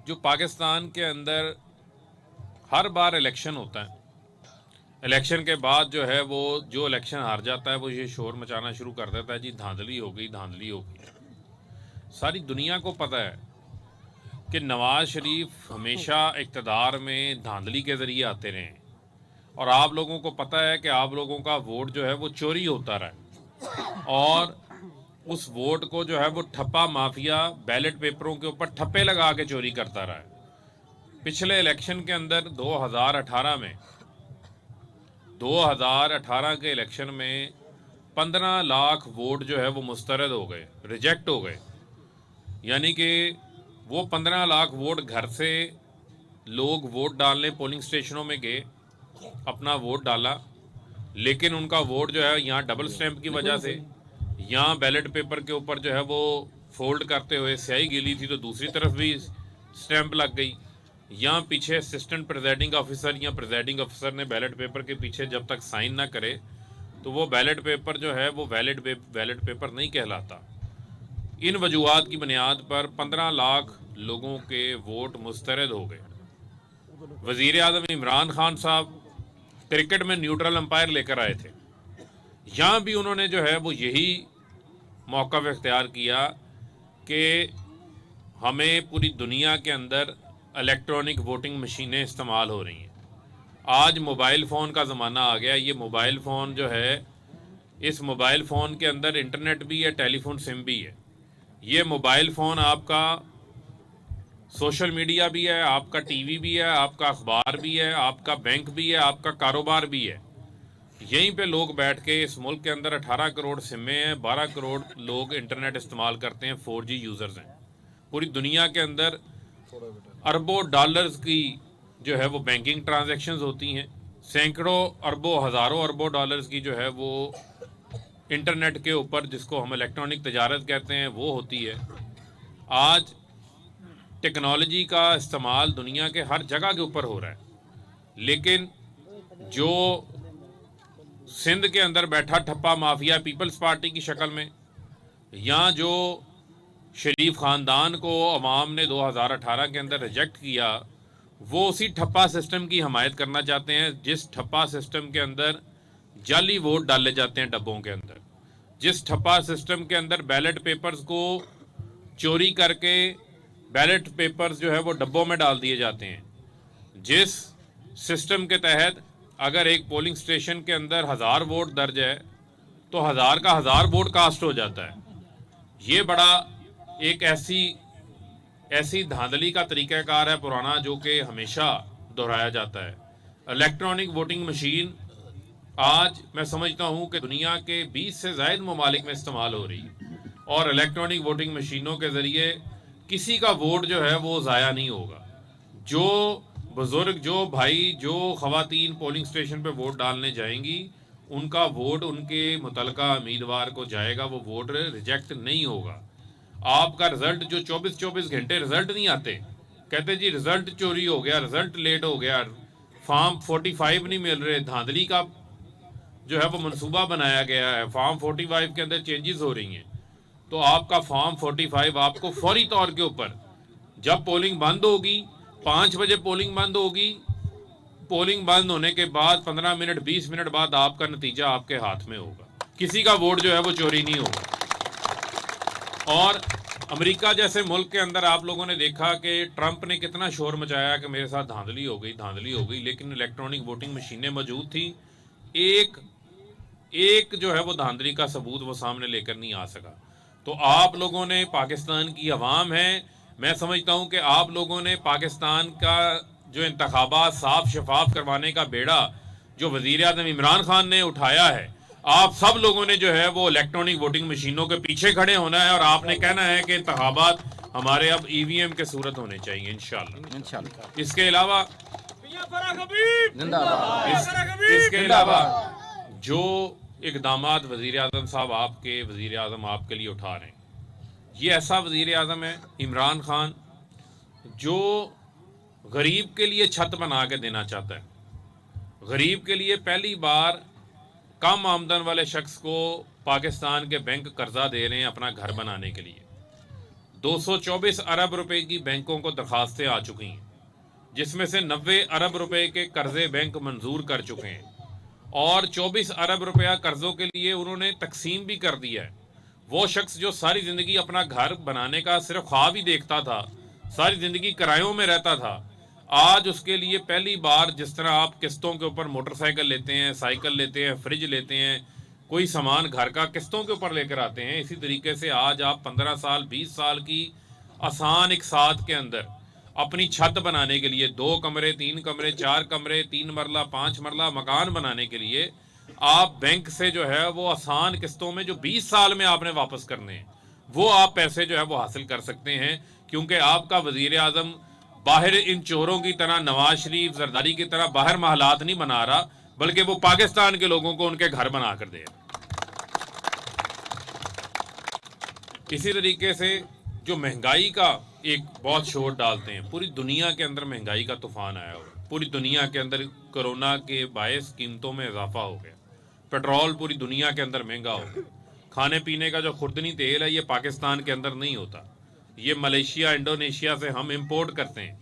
जो पाकिस्तान के अंदर हर बार इलेक्शन होता है, इलेक्शन के बाद जो है वो जो इलेक्शन हार जाता है वो ये शोर मचाना शुरू कर देता है, जी धांधली हो गई, धांधली हो गई। सारी दुनिया को पता है कि नवाज शरीफ हमेशा इक़्तिदार में धांधली के ज़रिए आते रहे हैं, और आप लोगों को पता है कि आप लोगों का वोट जो है वो चोरी होता रहा है, और उस वोट को जो है वो ठप्पा माफिया बैलेट पेपरों के ऊपर ठप्पे लगा के चोरी करता रहा है। पिछले इलेक्शन के अंदर 2018 के इलेक्शन में 15 लाख वोट जो है वो मुस्तरद हो गए, रिजेक्ट हो गए। यानी कि वो 15 लाख वोट घर से लोग वोट डालने पोलिंग स्टेशनों में गए, अपना वोट डाला, लेकिन उनका वोट जो है यहाँ डबल स्टैंप की वजह से, यहाँ बैलेट पेपर के ऊपर जो है वो फोल्ड करते हुए स्याही गिली थी तो दूसरी तरफ भी स्टैंप लग गई। यहाँ पीछे असिस्टेंट प्रिजाइडिंग ऑफिसर या प्रिजाइडिंग ऑफिसर ने बैलेट पेपर के पीछे जब तक साइन ना करे तो वो बैलेट पेपर जो है वो बैलेट पेपर नहीं कहलाता। इन वजूहात की बुनियाद पर 15 लाख लोगों के वोट मुस्तरद हो गए। वज़ीर आज़म इमरान खान साहब क्रिकेट में न्यूट्रल अंपायर लेकर आए थे, यहाँ भी उन्होंने जो है वो यही मौका इख्तियार किया कि हमें पूरी दुनिया के अंदर इलेक्ट्रॉनिक वोटिंग मशीनें इस्तेमाल हो रही हैं। आज मोबाइल फ़ोन का ज़माना आ गया। ये मोबाइल फ़ोन जो है, इस मोबाइल फ़ोन के अंदर इंटरनेट भी है, टेलीफोन सिम भी है। ये मोबाइल फ़ोन आपका सोशल मीडिया भी है, आपका टीवी भी है, आपका अखबार भी है, आपका बैंक भी है, आपका कारोबार भी है। यहीं पे लोग बैठ के इस मुल्क के अंदर 18 करोड़ सिमें हैं, 12 करोड़ लोग इंटरनेट इस्तेमाल करते हैं, 4G यूज़र्स हैं। पूरी दुनिया के अंदर अरबों डॉलर्स की जो है वो बैंकिंग ट्रांजैक्शंस होती हैं, सैकड़ों अरबों हज़ारों अरबों डॉलर्स की जो है वो इंटरनेट के ऊपर, जिसको हम इलेक्ट्रॉनिक तजारत कहते हैं, वो होती है। आज टेक्नोलॉजी का इस्तेमाल दुनिया के हर जगह के ऊपर हो रहा है, लेकिन जो सिंध के अंदर बैठा ठप्पा माफिया पीपल्स पार्टी की शक्ल में, यहाँ जो शरीफ ख़ानदान को अवाम ने 2018 के अंदर रिजेक्ट किया, वो उसी ठप्पा सिस्टम की हमायत करना चाहते हैं, जिस ठप्पा सिस्टम के अंदर जाली वोट डाले जाते हैं डब्बों के अंदर, जिस ठप्पा सिस्टम के अंदर बैलेट पेपर्स को चोरी करके बैलेट पेपर्स जो है वो डब्बों में डाल दिए जाते हैं, जिस सिस्टम के तहत अगर एक पोलिंग स्टेशन के अंदर 1000 वोट दर्ज है तो 1000 का 1000 वोट कास्ट हो जाता है। ये बड़ा एक ऐसी धांधली का तरीक़ाकार है पुराना, जो कि हमेशा दोहराया जाता है। इलेक्ट्रॉनिक वोटिंग मशीन आज मैं समझता हूँ कि दुनिया के 20 से ज़ायद ममालिक में इस्तेमाल हो रही है, और इलेक्ट्रॉनिक वोटिंग मशीनों के ज़रिए किसी का वोट जो है वो ज़ाया नहीं होगा। जो बुज़ुर्ग, जो भाई, जो ख़वातीन पोलिंग स्टेशन पे वोट डालने जाएंगी, उनका वोट उनके मुतलका उम्मीदवार को जाएगा, वो वोट रिजेक्ट नहीं होगा। आपका रिज़ल्ट जो 24-24 घंटे रिज़ल्ट नहीं आते, कहते जी रिज़ल्ट चोरी हो गया, रिज़ल्ट लेट हो गया, फॉर्म 45 नहीं मिल रहे, धांधली का जो है वो मनसूबा बनाया गया है, फॉर्म 45 के अंदर चेंजेस हो रही हैं, तो आपका फॉर्म 45 आपको फौरी तौर के ऊपर, जब पोलिंग बंद होगी, 5 बजे पोलिंग बंद होगी, पोलिंग बंद होने के बाद 15 मिनट 20 मिनट बाद आपका नतीजा आपके हाथ में होगा। किसी का वोट जो है वो चोरी नहीं होगा। और अमेरिका जैसे मुल्क के अंदर आप लोगों ने देखा कि ट्रंप ने कितना शोर मचाया कि मेरे साथ धांधली हो गई, धांधली हो गई, लेकिन इलेक्ट्रॉनिक वोटिंग मशीनें मौजूद थी। एक जो है वो धांधली का सबूत वो सामने लेकर नहीं आ सका। तो आप लोगों ने, पाकिस्तान की अवाम है, मैं समझता हूँ कि आप लोगों ने पाकिस्तान का जो इंतखाबात साफ शफाफ करवाने का बेड़ा जो वज़ीर आज़म इमरान खान ने उठाया है, आप सब लोगों ने जो है वो इलेक्ट्रॉनिक वोटिंग मशीनों के पीछे खड़े होना है, और आपने कहना है कि इंतखाबात हमारे अब EVM के सूरत होने चाहिए इंशाल्लाह। इसके अलावा जो इक़दामात वज़ीर आज़म साहब, आपके वज़ीर आज़म आपके लिए उठा रहे हैं, ये ऐसा वज़ीर आज़म है इमरान खान जो गरीब के लिए छत बना के देना चाहता है। गरीब के लिए पहली बार कम आमदन वाले शख्स को पाकिस्तान के बैंक कर्जा दे रहे हैं अपना घर बनाने के लिए। 224 अरब रुपए की बैंकों को दरखास्तें आ चुकी हैं, जिसमें से 90 अरब रुपए के कर्जे बैंक मंजूर कर चुके हैं और 24 अरब रुपया कर्जों के लिए उन्होंने तकसीम भी कर दिया है। वो शख्स जो सारी ज़िंदगी अपना घर बनाने का सिर्फ ख्वाब ही देखता था, सारी ज़िंदगी किरायों में रहता था, आज उसके लिए पहली बार, जिस तरह आप किस्तों के ऊपर मोटरसाइकिल लेते हैं, साइकिल लेते हैं, फ्रिज लेते हैं, कोई सामान घर का किस्तों के ऊपर लेकर आते हैं, इसी तरीके से आज आप 15 साल 20 साल की आसान एक साथ के अंदर अपनी छत बनाने के लिए 2 कमरे 3 कमरे 4 कमरे 3 मरला 5 मरला मकान बनाने के लिए आप बैंक से जो है वो आसान किस्तों में, जो 20 साल में आपने वापस करने हैं, वो आप पैसे जो है वो हासिल कर सकते हैं। क्योंकि आपका वजीर आजम बाहर इन चोरों की तरह, नवाज शरीफ जरदारी की तरह बाहर महलात नहीं बना रहा, बल्कि वो पाकिस्तान के लोगों को उनके घर बना कर दे रहा। इसी तरीके से जो महंगाई का एक बहुत शोर डालते हैं, पूरी दुनिया के अंदर महंगाई का तूफान आया हुआ, पूरी दुनिया के अंदर कोरोना के बायस कीमतों में इजाफा हो गया, पेट्रोल पूरी दुनिया के अंदर महंगा हो गया, खाने पीने का जो खुर्दनी तेल है ये पाकिस्तान के अंदर नहीं होता, ये मलेशिया इंडोनेशिया से हम इंपोर्ट करते हैं।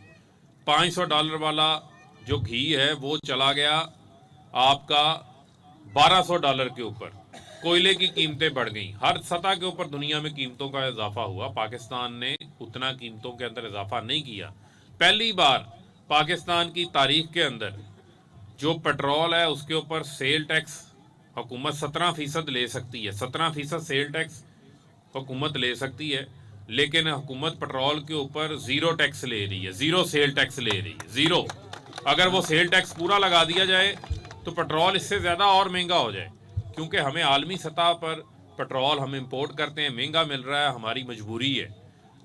$500 वाला जो घी है वो चला गया आपका $1200 के ऊपर। कोयले की कीमतें बढ़ गई, हर सतह के ऊपर दुनिया में कीमतों का इजाफा हुआ। पाकिस्तान ने उतना कीमतों के अंदर इजाफा नहीं किया। पहली बार पाकिस्तान की तारीख के अंदर जो पेट्रोल है उसके ऊपर सेल टैक्स हुकूमत 17% ले सकती है, 17% सेल टैक्स हुकूमत ले सकती है, लेकिन हुकूमत पेट्रोल के ऊपर ज़ीरो टैक्स ले रही है, ज़ीरो सेल टैक्स ले रही है, ज़ीरो। अगर वो सेल टैक्स पूरा लगा दिया जाए तो पेट्रोल इससे ज़्यादा और महंगा हो जाए, क्योंकि हमें आलमी सतह पर पेट्रोल हम इंपोर्ट करते हैं, महंगा मिल रहा है, हमारी मजबूरी है।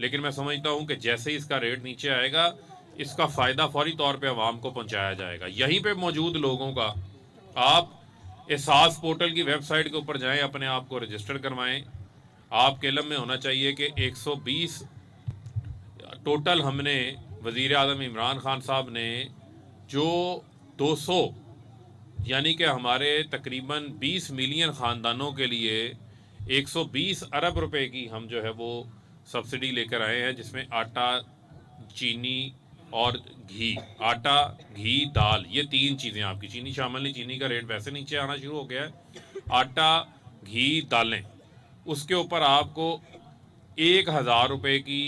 लेकिन मैं समझता हूँ कि जैसे ही इसका रेट नीचे आएगा, इसका फ़ायदा फौरी तौर पे आवाम को पहुँचाया जाएगा। यहीं पे मौजूद लोगों का आप एहसास पोर्टल की वेबसाइट के ऊपर जाएं, अपने आप को रजिस्टर करवाएं। आपके इल्म में होना चाहिए कि 120 टोटल हमने वज़ीर आज़म इमरान खान साहब ने जो 200 यानी कि हमारे तकरीबन 20 मिलियन ख़ानदानों के लिए 120 अरब रुपए की हम जो है वो सब्सिडी लेकर आए हैं, जिसमें आटा, चीनी और घी, आटा, घी, दाल, ये 3 चीज़ें आपकी, चीनी शामिल नहीं, चीनी का रेट वैसे नीचे आना शुरू हो गया है। आटा, घी, दालें, उसके ऊपर आपको 1000 रुपये की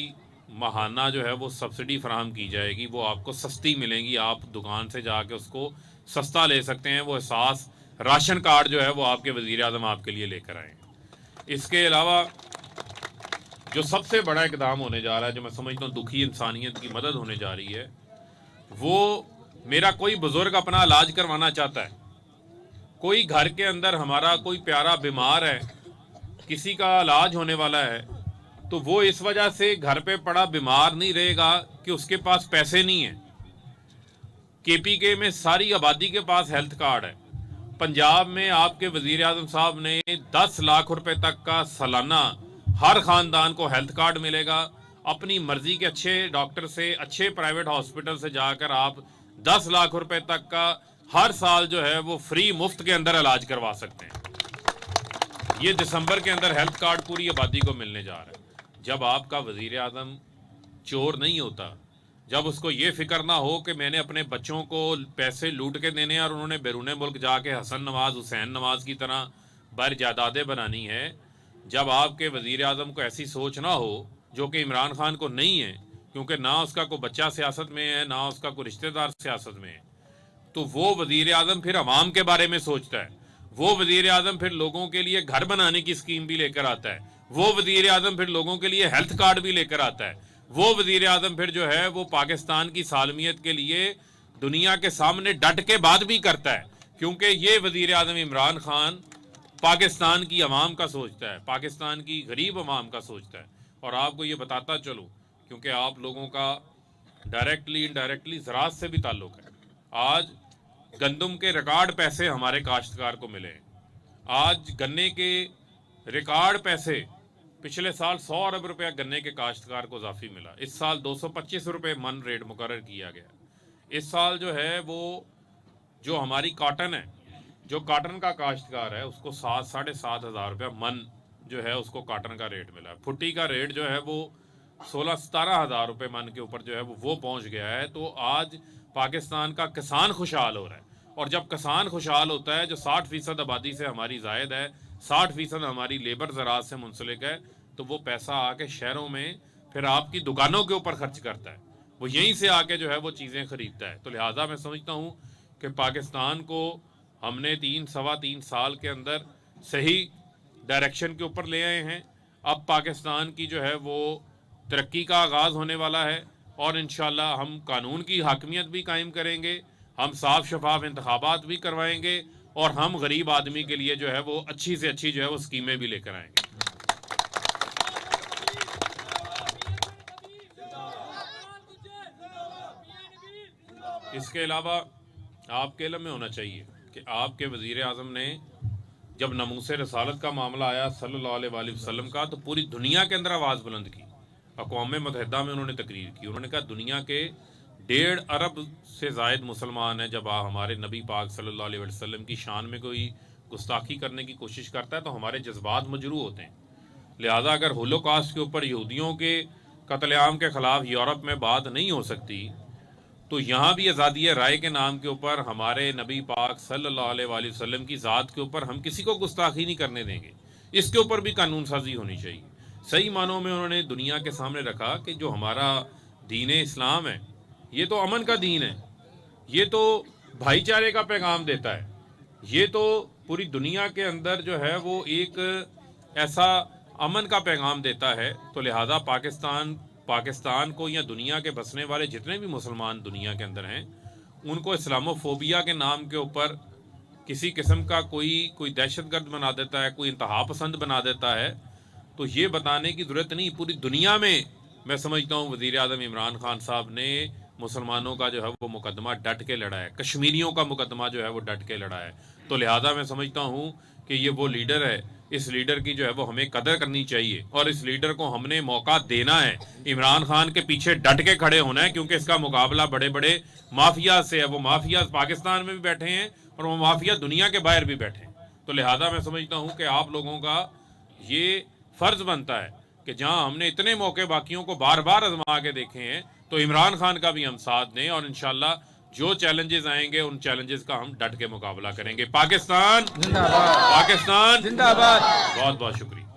माहाना जो है वो सब्सिडी फराहम की जाएगी। वो आपको सस्ती मिलेंगी, आप दुकान से जाके उसको सस्ता ले सकते हैं। वो एहसास राशन कार्ड जो है वो आपके वज़ीर आज़म आपके लिए लेकर आए हैं। इसके अलावा जो सबसे बड़ा इकदाम होने जा रहा है, जो मैं समझता हूँ दुखी इंसानियत की मदद होने जा रही है, वो मेरा कोई बुज़ुर्ग अपना इलाज करवाना चाहता है, कोई घर के अंदर हमारा कोई प्यारा बीमार है, किसी का इलाज होने वाला है, तो वो इस वजह से घर पे पड़ा बीमार नहीं रहेगा कि उसके पास पैसे नहीं हैं। KPK में सारी आबादी के पास हेल्थ कार्ड है। पंजाब में आपके वज़ीर आज़म साहब ने 10 लाख रुपए तक का सालाना हर ख़ानदान को हेल्थ कार्ड मिलेगा। अपनी मर्जी के अच्छे डॉक्टर से, अच्छे प्राइवेट हॉस्पिटल से जाकर आप 10 लाख रुपए तक का हर साल जो है वो फ्री मुफ्त के अंदर इलाज करवा सकते हैं। ये दिसंबर के अंदर हेल्थ कार्ड पूरी आबादी को मिलने जा रहा है। जब आपका वज़ीर आज़म चोर नहीं होता, जब उसको ये फिक्र ना हो कि मैंने अपने बच्चों को पैसे लूट के देने और उन्होंने बैरून मुल्क जाके हसन नवाज, हुसैन नवाज की तरह बर जायदादें बनानी है, जब आपके वज़ीर आज़म को ऐसी सोच ना हो, जो कि इमरान खान को नहीं है, क्योंकि ना उसका कोई बच्चा सियासत में है, ना उसका कोई रिश्तेदार सियासत में है, तो वो वज़ीर आज़म फिर अवाम के बारे में सोचता है। वो वज़ीर आज़म फिर लोगों के लिए घर बनाने की स्कीम भी लेकर आता है। वो वज़ीर आज़म फिर लोगों के लिए हेल्थ कार्ड भी लेकर आता है। वो वज़ीर आज़म फिर जो है वो पाकिस्तान की सालमियत के लिए दुनिया के सामने डट के बात भी करता है, क्योंकि ये वज़ीर आज़म इमरान खान पाकिस्तान की अवाम का सोचता है, पाकिस्तान की गरीब अवाम का सोचता है। और आपको ये बताता चलूँ, क्योंकि आप लोगों का डायरेक्टली इनडायरेक्टली ज़राअत से भी ताल्लुक़ है, आज गंदम के रिकॉर्ड पैसे हमारे काश्तकार को मिले हैं। आज गन्ने के रिकॉर्ड पैसे, पिछले साल 100 अरब रुपया गन्ने के काश्तकार को इजाफी मिला, इस साल 225 रुपये मन रेट मुकर्रर किया गया। इस साल जो है वो जो हमारी कॉटन है, जो कॉटन का काश्तकार है, उसको 7 साढ़े 7 हज़ार रुपया मन जो है उसको कॉटन का रेट मिला। फुट्टी का रेट जो है वो 16-17 हज़ार रुपये मन के ऊपर जो है वो पहुंच गया है। तो आज पाकिस्तान का किसान खुशहाल हो रहा है, और जब किसान खुशहाल होता है, जो 60% आबादी से हमारी जायद है, 60% हमारी लेबर ज़राअत से मुंसलिक है, तो वो पैसा आके शहरों में फिर आपकी दुकानों के ऊपर खर्च करता है, वो यहीं से आके जो है वो चीज़ें ख़रीदता है। तो लिहाजा मैं समझता हूँ कि पाकिस्तान को हमने 3-3.25 साल के अंदर सही डायरेक्शन के ऊपर ले आए हैं। अब पाकिस्तान की जो है वो तरक्की का आगाज़ होने वाला है, और इंशाअल्लाह हम कानून की हाकमियत भी कायम करेंगे, हम साफ शफाफ इंतखाबात भी करवाएंगे, और हम गरीब आदमी के लिए जो है वो अच्छी से अच्छी जो है वो स्कीमें भी लेकर आएंगे। इसके अलावा आपके इल्म में होना चाहिए कि आपके वज़ीर आज़म ने जब नमूसे रसालत का मामला आया सल्लल्लाहु अलैहि वसल्लम का, तो पूरी दुनिया के अंदर आवाज़ बुलंद की। अक़वाम मुत्तहिदा में उन्होंने तकरीर की, उन्होंने कहा दुनिया के 1.5 अरब से ज़ायद मुसलमान हैं, जब हमारे नबी पाक सल्लल्लाहु अलैहि वसल्लम की शान में कोई गुस्ताखी करने की कोशिश करता है तो हमारे जज्बात मजरू होते हैं। लिहाजा अगर होलोकॉस्ट के ऊपर यहूदियों के कत्लेआम के ख़िलाफ़ यूरोप में बात नहीं हो सकती, तो यहाँ भी आज़ादी राय के नाम के ऊपर हमारे नबी पाक सल्लल्लाहु अलैहि वसल्लम की ज़ात के ऊपर हम किसी को गुस्ताखी नहीं करने देंगे। इसके ऊपर भी कानून साजी होनी चाहिए। सही मानों में उन्होंने दुनिया के सामने रखा कि जो हमारा दीन इस्लाम है, ये तो अमन का दीन है, ये तो भाईचारे का पैगाम देता है, ये तो पूरी दुनिया के अंदर जो है वो एक ऐसा अमन का पैगाम देता है। तो लिहाजा पाकिस्तान को या दुनिया के बसने वाले जितने भी मुसलमान दुनिया के अंदर हैं, उनको इस्लामोफोबिया के नाम के ऊपर किसी किस्म का कोई दहशतगर्द बना देता है, कोई इंतहा पसंद बना देता है, तो ये बताने की ज़रूरत नहीं। पूरी दुनिया में मैं समझता हूँ वज़ीर आज़म इमरान खान साहब ने मुसलमानों का जो है वो मुकदमा डट के लड़ा है, कश्मीरियों का मुकदमा जो है वो डट के लड़ा है। तो लिहाजा मैं समझता हूँ कि ये वो लीडर है, इस लीडर की जो है वो हमें कदर करनी चाहिए, और इस लीडर को हमने मौका देना है। इमरान खान के पीछे डट के खड़े होना है, क्योंकि इसका मुकाबला बड़े बड़े माफिया से है। वो माफिया पाकिस्तान में भी बैठे हैं और वो माफिया दुनिया के बाहर भी बैठे हैं। तो लिहाजा मैं समझता हूँ कि आप लोगों का ये फ़र्ज़ बनता है कि जहाँ हमने इतने मौके बाकियों को बार बार आजमा के देखे हैं, तो इमरान खान का भी हम साथ दें, और इंशाल्लाह जो चैलेंजेस आएंगे उन चैलेंजेस का हम डट के मुकाबला करेंगे। पाकिस्तान जिंदाबाद, पाकिस्तान जिंदाबाद। बहुत बहुत शुक्रिया।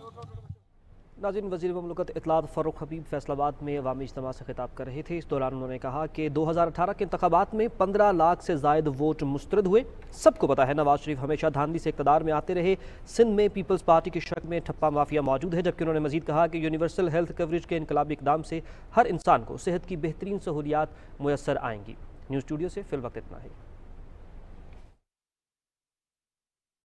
नाज़रीन, वज़ीर ममलकत इत्तलात फ़ारूक हबीब फैसलाबाद में अवामी इज्तिमा से खिताब कर रहे थे। इस दौरान उन्होंने कहा कि 2018 के इंतखाबात में 15 लाख से ज़ायद वोट मुस्तरद हुए। सबको पता है नवाज शरीफ हमेशा धांधली से इक़्तिदार में आते रहे। सिंध में पीपल्स पार्टी की शक्ल में ठप्पा माफिया मौजूद है। जबकि उन्होंने मज़ीद कहा कि यूनिवर्सल हेल्थ कवरेज के इनकलाबी इक़दाम से हर इंसान को सेहत की बेहतरीन सहूलियात मुयस्सर आएंगी। न्यूज़ स्टूडियो से फ़िल वक्त इतना है।